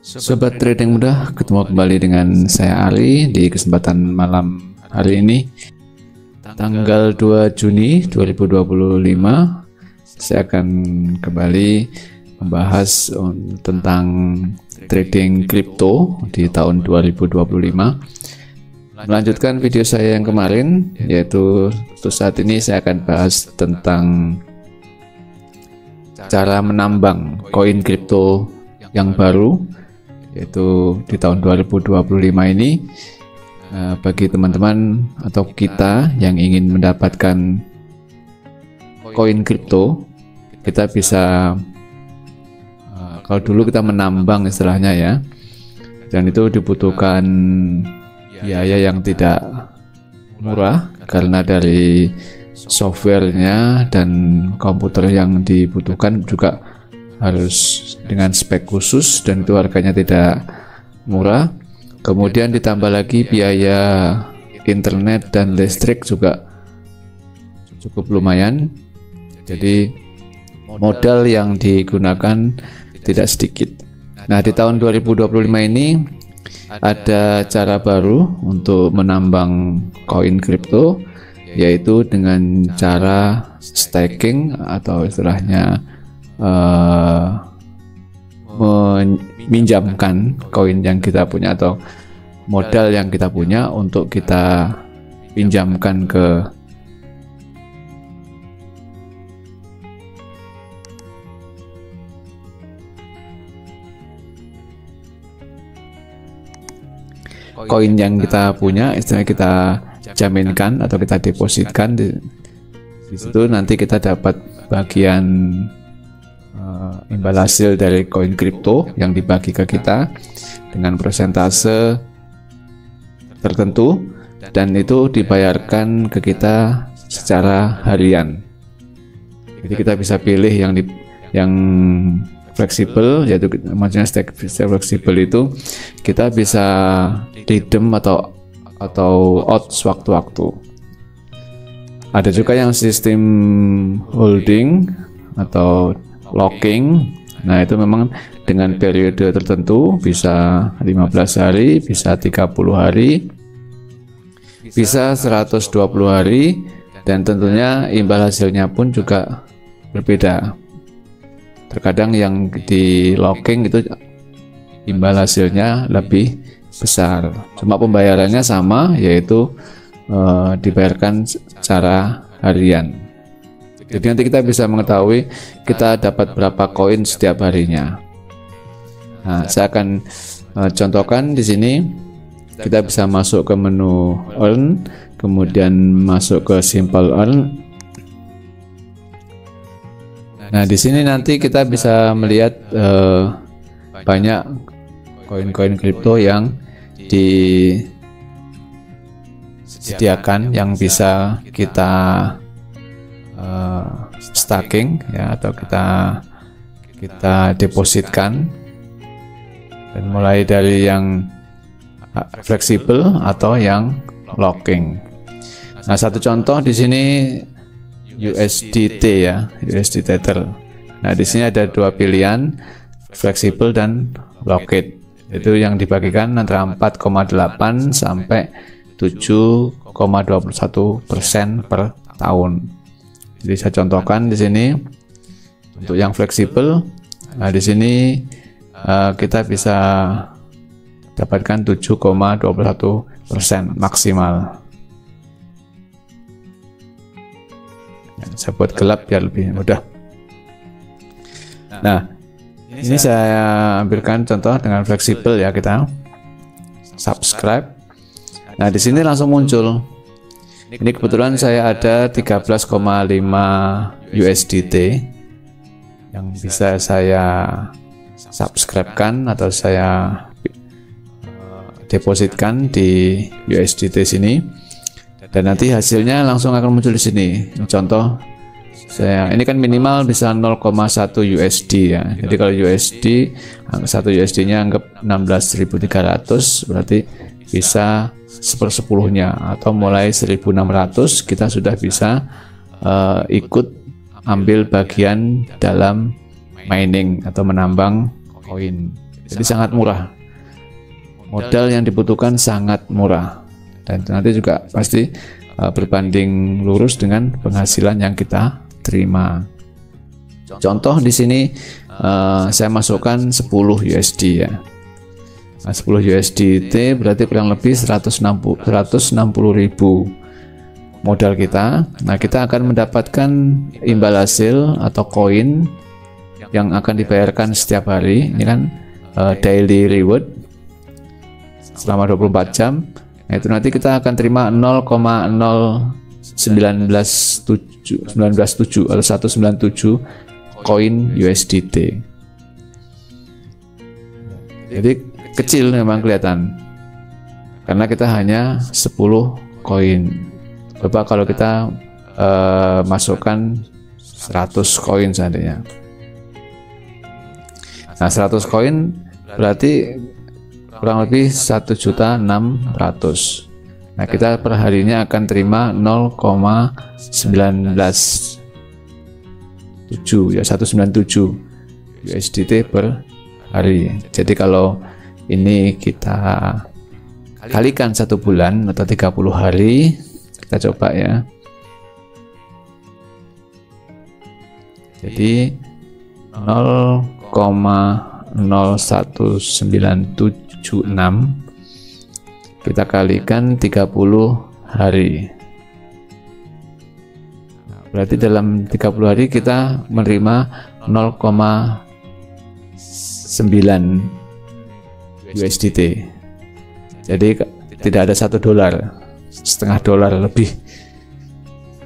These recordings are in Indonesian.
Sobat trading muda, ketemu kembali dengan saya Ari di kesempatan malam hari ini, tanggal 2 Juni 2025. Saya akan kembali membahas tentang trading kripto di tahun 2025. Melanjutkan video saya yang kemarin, yaitu untuk saat ini saya akan bahas tentang cara menambang koin kripto yang baru, yaitu di tahun 2025 ini. Bagi teman-teman atau kita yang ingin mendapatkan koin kripto, kita bisa, kalau dulu kita menambang istilahnya ya, dan itu dibutuhkan biaya yang tidak murah karena dari softwarenya dan komputer yang dibutuhkan juga harus dengan spek khusus, dan itu harganya tidak murah. Kemudian ditambah lagi biaya internet dan listrik juga cukup lumayan. Jadi modal yang digunakan tidak sedikit. Nah, di tahun 2025 ini ada cara baru untuk menambang koin kripto, yaitu dengan cara staking atau istilahnya meminjamkan koin yang kita punya atau modal yang kita punya untuk kita pinjamkan ke koin yang kita punya, istilahnya kita jaminkan atau kita depositkan di situ. Nanti kita dapat bagian imbal hasil dari koin kripto yang dibagi ke kita dengan persentase tertentu, dan itu dibayarkan ke kita secara harian. Jadi kita bisa pilih yang fleksibel, yaitu maksudnya stake fleksibel itu kita bisa redeem atau out sewaktu-waktu. Ada juga yang sistem holding atau locking. Nah, itu memang dengan periode tertentu, bisa 15 hari, bisa 30 hari, bisa 120 hari, dan tentunya imbal hasilnya pun juga berbeda. Terkadang yang di locking itu imbal hasilnya lebih besar, cuma pembayarannya sama, yaitu dibayarkan secara harian. Jadi nanti kita bisa mengetahui kita dapat berapa koin setiap harinya. Nah, saya akan contohkan di sini. Kita bisa masuk ke menu earn, kemudian masuk ke simple earn. Nah, di sini nanti kita bisa melihat banyak koin-koin kripto yang disediakan yang bisa kita staking ya, atau kita depositkan, dan mulai dari yang fleksibel atau yang locking. Nah, satu contoh di sini USDT ya, USD Tether. Nah, di sini ada dua pilihan, fleksibel dan locked. Itu yang dibagikan antara 4,8 sampai 7,21% per tahun. Jadi saya contohkan di sini untuk yang fleksibel. Nah, di sini kita bisa dapatkan 7,21% maksimal. Saya buat gelap biar lebih mudah. Nah, ini saya ambilkan contoh dengan fleksibel ya, kita subscribe. Nah, di sini langsung muncul. Ini kebetulan saya ada 13,5 USDT yang bisa saya subscribe-kan atau saya depositkan di USDT sini, dan nanti hasilnya langsung akan muncul di sini. Contoh saya ini kan minimal bisa 0,1 USD ya. Jadi kalau USD, 1 USD-nya anggap 16.300, berarti bisa 1/10-nya atau mulai 1.600 kita sudah bisa ikut ambil bagian dalam mining atau menambang koin. Jadi sangat murah. Modal yang dibutuhkan sangat murah. Dan nanti juga pasti berbanding lurus dengan penghasilan yang kita terima. Contoh di sini saya masukkan 10 USD ya. Nah, 10 USDT berarti kurang lebih 160.000 modal kita. Nah, kita akan mendapatkan imbal hasil atau koin yang akan dibayarkan setiap hari. Ini kan daily reward selama 24 jam. Nah, itu nanti kita akan terima 0,0197 atau 197 koin USDT. Jadi kecil memang kelihatan karena kita hanya 10 koin. Coba kalau kita masukkan 100 koin seandainya. Nah, 100 koin berarti kurang lebih 1.600.000. Nah, kita per harinya akan terima 0,197 ya, 197 USDT per hari. Jadi kalau ini kita kalikan 1 bulan atau 30 hari, kita coba ya. Jadi 0,01976 kita kalikan 30 hari. Berarti dalam 30 hari kita menerima 0,9 USDT. Jadi tidak ada $1, setengah dolar lebih.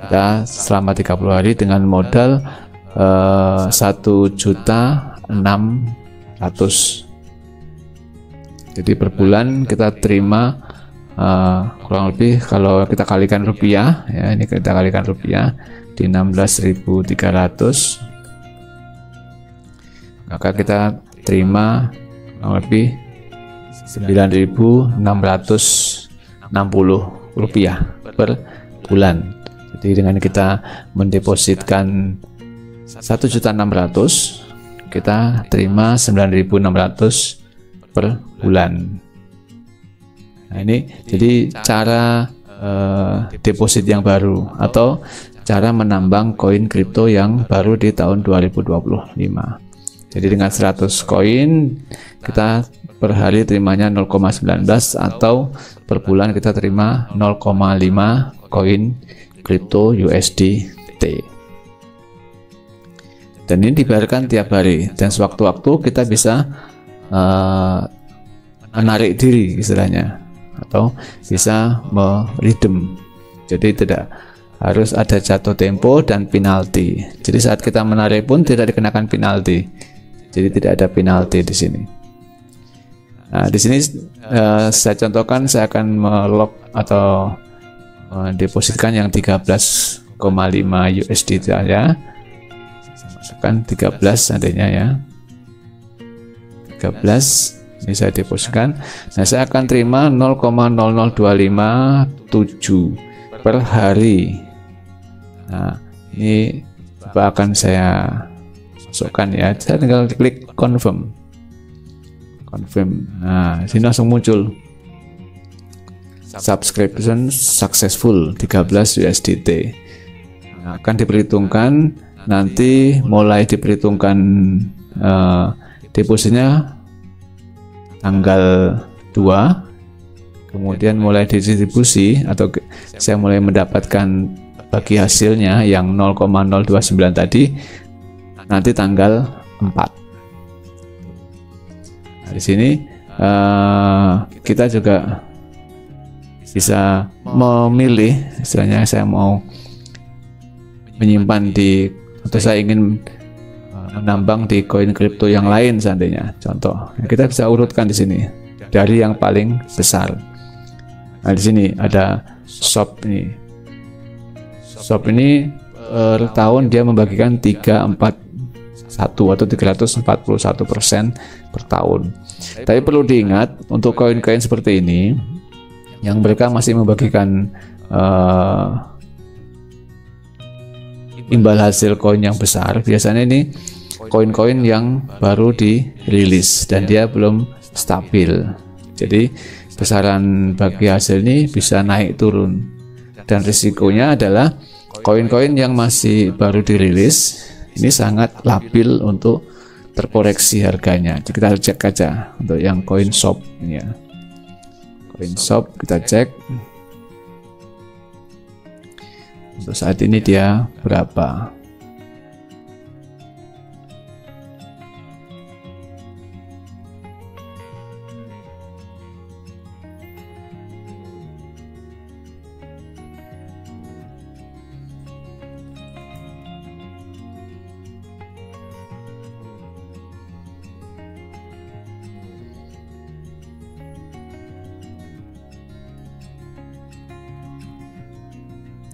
Kita selama 30 hari dengan modal 1.600.000. Jadi per bulan kita terima kurang lebih, kalau kita kalikan rupiah ya, ini kita kalikan rupiah di 16.300, maka kita terima kurang lebih 9.660 rupiah per bulan. Jadi dengan kita mendepositkan 1.600.000, kita terima 9.600 per bulan. Nah, ini jadi cara deposit yang baru atau cara menambang koin kripto yang baru di tahun 2025. Jadi dengan 100 koin kita per hari terimanya 0,19 atau per bulan kita terima 0,5 koin kripto USDT. Dan ini dibayarkan tiap hari, dan sewaktu-waktu kita bisa menarik diri istilahnya, atau bisa meredeem. Jadi tidak harus ada jatuh tempo dan penalti. Jadi saat kita menarik pun tidak dikenakan penalti. Jadi tidak ada penalti di sini. Nah, di sini saya contohkan, saya akan melog atau mendepositkan yang 13,5 USD ya. Masukkan 13 seandainya ya. 13 ini saya depositkan. Nah, saya akan terima 0,00257 per hari. Nah, ini coba akan saya masukkan ya. Saya tinggal klik confirm. Nah, sini langsung muncul subscription successful 13 USDT. Nah, akan diperhitungkan, nanti mulai diperhitungkan depositnya tanggal 2, kemudian mulai didistribusi atau saya mulai mendapatkan bagi hasilnya yang 0,029 tadi nanti tanggal 4. Nah, di sini kita juga bisa memilih, istilahnya saya mau menyimpan di, atau saya ingin menambang di koin kripto yang lain seandainya. Contoh, kita bisa urutkan di sini dari yang paling besar. Nah, di sini ada shop ini. Shop ini per tahun dia membagikan 341 atau 341% per tahun. Tapi perlu diingat, untuk koin-koin seperti ini yang mereka masih membagikan imbal hasil koin yang besar, biasanya ini koin-koin yang baru dirilis dan dia belum stabil. Jadi besaran bagi hasil ini bisa naik turun, dan risikonya adalah koin-koin yang masih baru dirilis ini sangat labil untuk terkoreksi harganya. Jadi kita cek aja untuk yang CoinShop ini ya. CoinShop kita cek untuk saat ini dia berapa.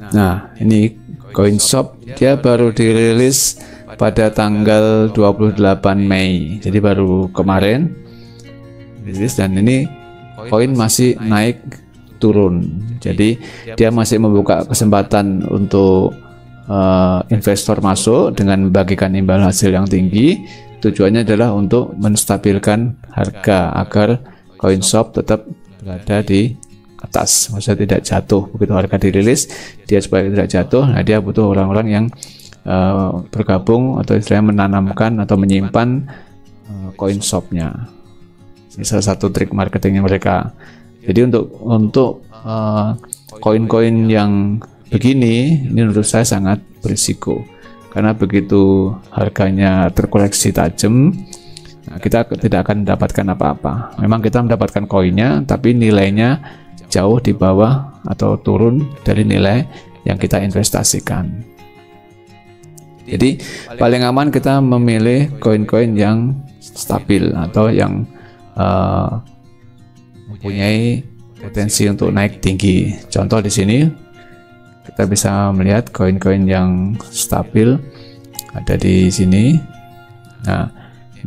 Nah, ini CoinShop dia baru dirilis pada tanggal 28 Mei. Jadi baru kemarin rilis, dan ini koin masih naik turun. Jadi dia masih membuka kesempatan untuk investor masuk dengan membagikan imbal hasil yang tinggi. Tujuannya adalah untuk menstabilkan harga agar CoinShop tetap berada di atas, maksudnya tidak jatuh begitu harga dirilis. Dia supaya tidak jatuh, nah dia butuh orang-orang yang bergabung atau istilahnya menanamkan atau menyimpan CoinShop-nya. Ini salah satu trik marketingnya mereka. Jadi untuk koin-koin yang begini, ini menurut saya sangat berisiko, karena begitu harganya terkoreksi tajam, nah, kita tidak akan mendapatkan apa-apa. Memang kita mendapatkan koinnya, tapi nilainya jauh di bawah atau turun dari nilai yang kita investasikan. Jadi paling aman kita memilih koin-koin yang stabil atau yang mempunyai potensi untuk naik tinggi. Contoh di sini kita bisa melihat koin-koin yang stabil ada di sini. Nah,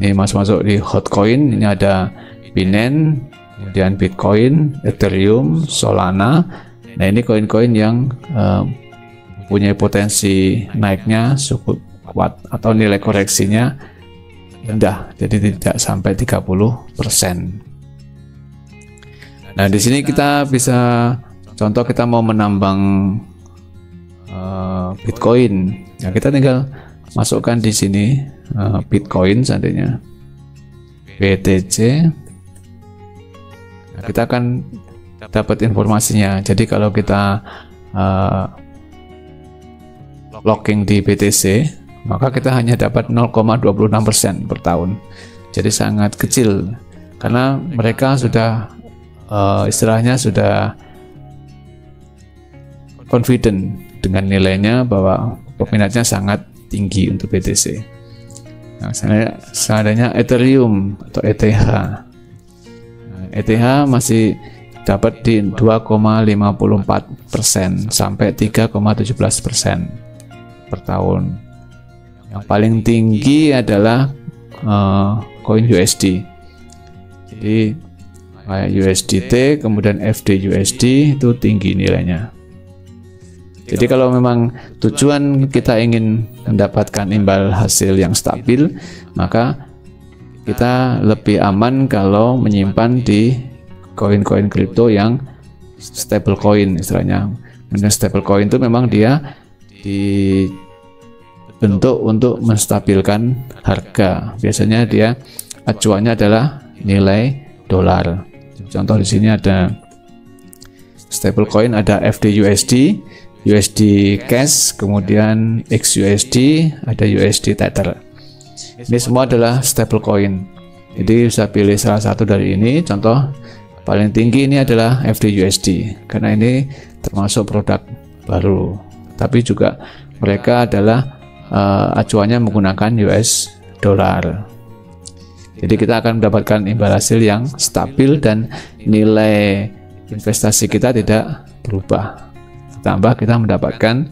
ini masuk di hotcoin, ini ada Binance, kemudian Bitcoin, Ethereum, Solana. Nah, ini koin-koin yang punya potensi naiknya cukup kuat atau nilai koreksinya rendah, jadi tidak sampai 30%. Nah, di sini kita bisa contoh, kita mau menambang Bitcoin. Nah, kita tinggal masukkan di sini Bitcoin seandainya BTC. Nah, kita akan dapat informasinya. Jadi kalau kita locking di BTC, maka kita hanya dapat 0,26% per tahun. Jadi sangat kecil, karena mereka sudah istilahnya sudah confident dengan nilainya bahwa peminatnya sangat tinggi untuk BTC. Nah, seandainya Ethereum atau ETH, ETH masih dapat di 2,54% sampai 3,17% per tahun. Yang paling tinggi adalah koin USD. Jadi USDT kemudian FDUSD itu tinggi nilainya. Jadi kalau memang tujuan kita ingin mendapatkan imbal hasil yang stabil, maka kita lebih aman kalau menyimpan di koin-koin kripto yang stable coin istilahnya. Stable coin itu memang dia dibentuk untuk menstabilkan harga. Biasanya dia acuannya adalah nilai dolar. Contoh di sini ada stable coin, ada FDUSD, USD Cash, kemudian XUSD, ada USD Tether. Ini semua adalah stable coin. Jadi bisa pilih salah satu dari ini. Contoh paling tinggi ini adalah FDUSD karena ini termasuk produk baru. Tapi juga mereka adalah acuannya menggunakan US dollar. Jadi kita akan mendapatkan imbal hasil yang stabil dan nilai investasi kita tidak berubah. Tambah kita mendapatkan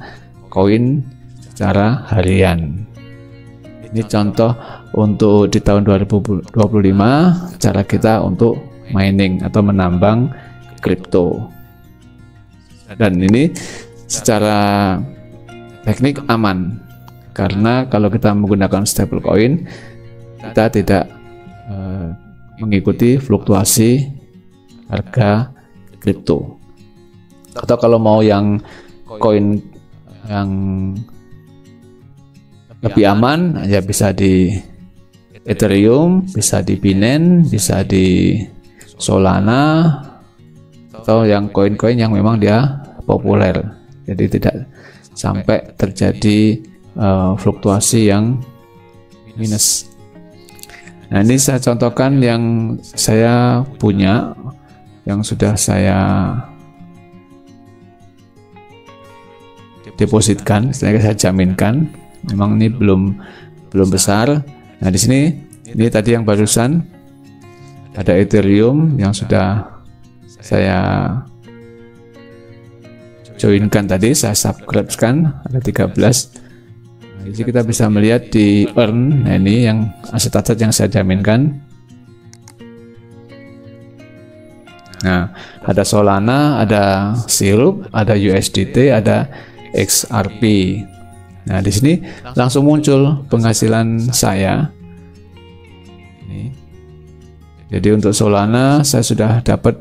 koin secara harian. Ini contoh untuk di tahun 2025 cara kita untuk mining atau menambang kripto. Dan ini secara teknik aman Karena kalau kita menggunakan stablecoin, kita tidak mengikuti fluktuasi harga kripto. Atau kalau mau yang koin yang lebih aman, ya bisa di Ethereum, bisa di Binance, bisa di Solana, atau yang koin-koin yang memang dia populer. Jadi tidak sampai terjadi fluktuasi yang minus. Nah, ini saya contohkan yang saya punya, yang sudah saya depositkan, saya jaminkan. Memang ini belum besar. Nah, di sini ini tadi yang barusan ada Ethereum yang sudah saya joinkan tadi, saya subscribe-kan, ada 13. Nah, jadi kita bisa melihat di earn. Nah, ini yang aset-aset yang saya jaminkan. Nah, ada Solana, ada Syrup, ada USDT, ada XRP. Nah, di sini langsung muncul penghasilan saya. Ini. Jadi untuk Solana saya sudah dapat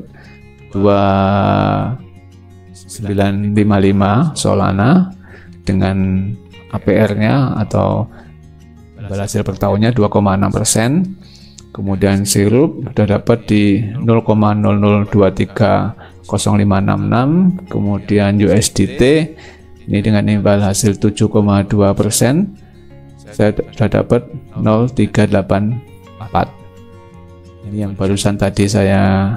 2.955 Solana dengan APR-nya atau imbal hasil per tahunnya 2,6%. Kemudian Syrup sudah dapat di 0,00230566. Kemudian USDT ini dengan imbal hasil 7,2%, saya sudah dapat 0,384. Ini yang barusan tadi saya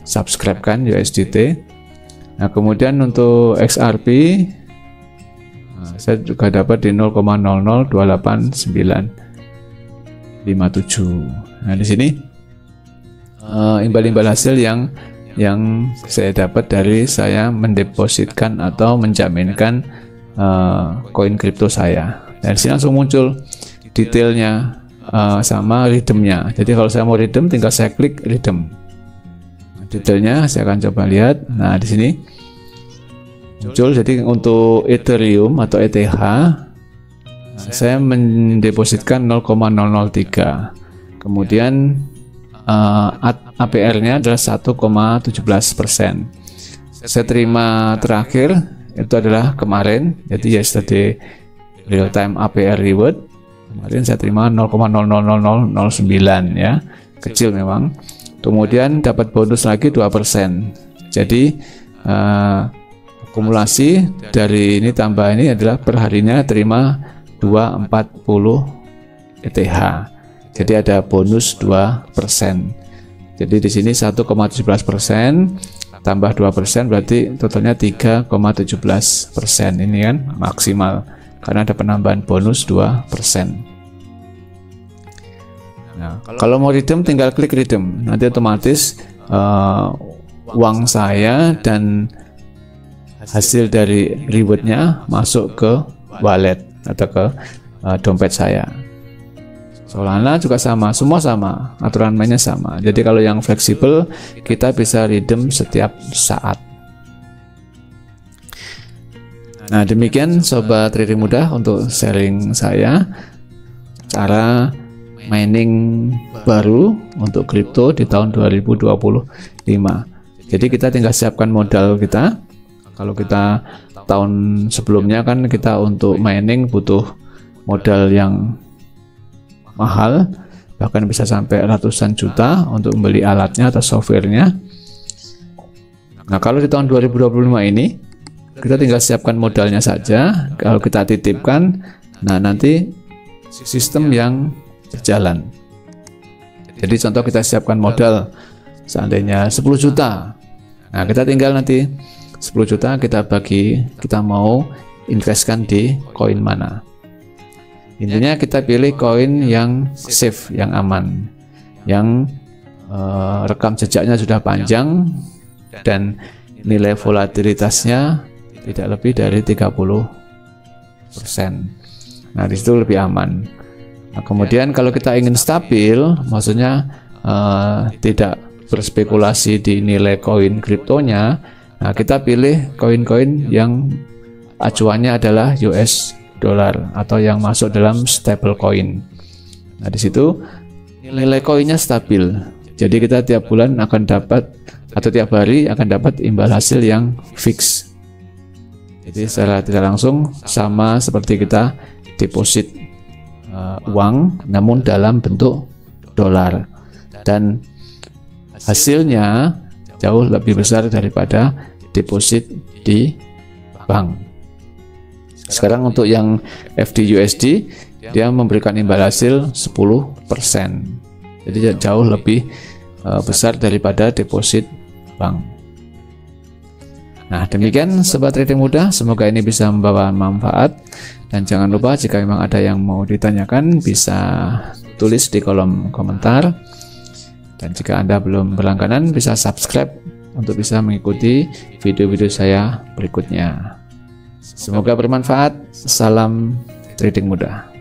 subscribe-kan USDT. Nah, kemudian untuk XRP saya juga dapat di 0,0028957. Nah, di sini imbal-imbal hasil yang saya dapat dari saya mendepositkan atau menjaminkan koin kripto saya. Dan di sini langsung muncul detailnya sama redeemnya. Jadi kalau saya mau redeem, tinggal saya klik redeem. Detailnya saya akan coba lihat. Nah, di sini muncul. Jadi untuk Ethereum atau ETH saya mendepositkan 0,003. Kemudian APR-nya adalah 1,17%. Saya terima terakhir itu adalah kemarin, jadi yesterday real time APR reward. Kemarin saya terima 0,000009 ya, kecil memang. Kemudian dapat bonus lagi 2%. Jadi akumulasi dari ini tambah ini adalah perharinya terima 240 ETH. Jadi ada bonus 2%. Jadi di sini 1,17% tambah 2% berarti totalnya 3,17%. Ini kan maksimal karena ada penambahan bonus 2%. Nah, kalau mau redeem tinggal klik redeem. Nanti otomatis uang saya dan hasil dari rewardnya masuk ke wallet atau ke dompet saya. Solana juga sama, semua sama, aturan mainnya sama. Jadi kalau yang fleksibel kita bisa redeem setiap saat. Nah, demikian sobat trading mudah untuk sharing saya cara mining baru untuk kripto di tahun 2025. Jadi kita tinggal siapkan modal kita. Kalau kita tahun sebelumnya kan kita untuk mining butuh modal yang mahal, bahkan bisa sampai ratusan juta untuk membeli alatnya atau softwarenya. Nah, kalau di tahun 2025 ini kita tinggal siapkan modalnya saja. Kalau kita titipkan, nah nanti sistem yang berjalan. Jadi contoh kita siapkan modal seandainya 10 juta. Nah, kita tinggal nanti 10 juta kita bagi, kita mau investkan di koin mana. Intinya kita pilih koin yang safe, yang aman, yang rekam jejaknya sudah panjang dan nilai volatilitasnya tidak lebih dari 30%. Nah, di situ lebih aman. Nah, kemudian kalau kita ingin stabil, maksudnya tidak berspekulasi di nilai koin kriptonya, nah kita pilih koin-koin yang acuannya adalah US dolar atau yang masuk dalam stable coin. Nah, di situ nilai koinnya stabil. Jadi kita tiap bulan akan dapat atau tiap hari akan dapat imbal hasil yang fix. Jadi secara tidak langsung sama seperti kita deposit uang namun dalam bentuk dolar, dan hasilnya jauh lebih besar daripada deposit di bank. Sekarang untuk yang FD USD dia memberikan imbal hasil 10%. Jadi jauh lebih besar daripada deposit bank. Nah, demikian Sobat Trading Muda, semoga ini bisa membawa manfaat, dan jangan lupa jika memang ada yang mau ditanyakan bisa tulis di kolom komentar, dan jika Anda belum berlangganan bisa subscribe untuk bisa mengikuti video-video saya berikutnya. Semoga bermanfaat. Salam trading mudah.